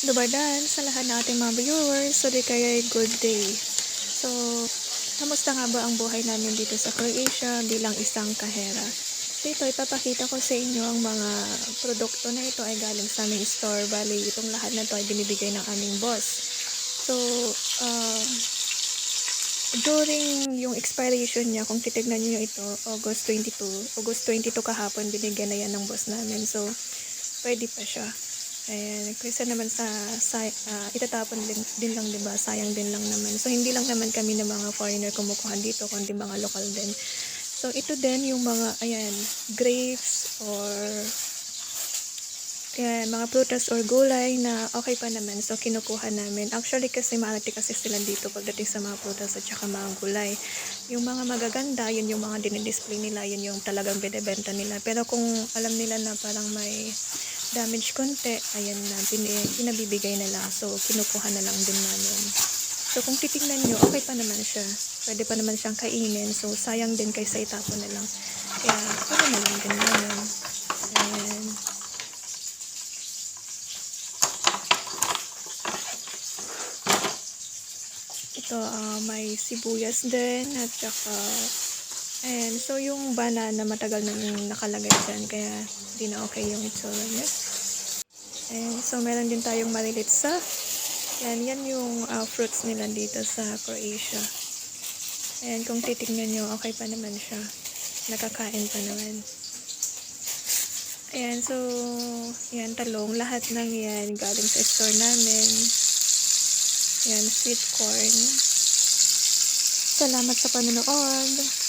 Dubardan sa lahat ng ating mga viewers. So, di kaya good day. So, kamusta nga ba ang buhay namin dito sa Croatia bilang isang kahera? So, ito, ipapakita ko sa inyo ang mga produkto na ito ay galing sa aming store. Bali, itong lahat na ito ay binibigay ng aming boss. So, during yung expiration niya, kung titignan niyo ito, August 22 kahapon, binigyan na yan ng boss namin. So, pwede pa siya. Ayan, kaysa naman itatapon din lang, diba? Sayang din lang naman. So, hindi lang naman kami ng mga foreigner kumukuha dito, kundi mga local din. So, ito din yung mga, ayan, grapes or ayan, mga prutas or gulay na okay pa naman. So, kinukuha namin. Actually, kasi maalati kasi sila dito pagdating sa mga prutas at saka mga gulay. Yung mga magaganda, yun yung mga dinidisplay nila, yun yung talagang binibenta nila. Pero kung alam nila na parang may damage konti, ayan na, pinabibigay na lang. So, kinukuha na lang din namin. So, kung titignan nyo, okay pa naman siya. Pwede pa naman siyang kainin. So, sayang din kaysa itapon na lang. Kaya, pwede na lang din namin. Ayan. Ito, may sibuyas din. At saka, ayan. So, yung banana matagal na nakalagay dyan. Kaya, di na okay yung itsura niya. Ayan. So, meron din tayong malilit sa yan yung fruits nila dito sa Croatia. Ayan, kung titignan nyo, okay pa naman siya. Nakakain pa naman. Ayan, so, yan, talong. Lahat ng yan galing sa store namin. Yan, sweet corn. Salamat sa panonood.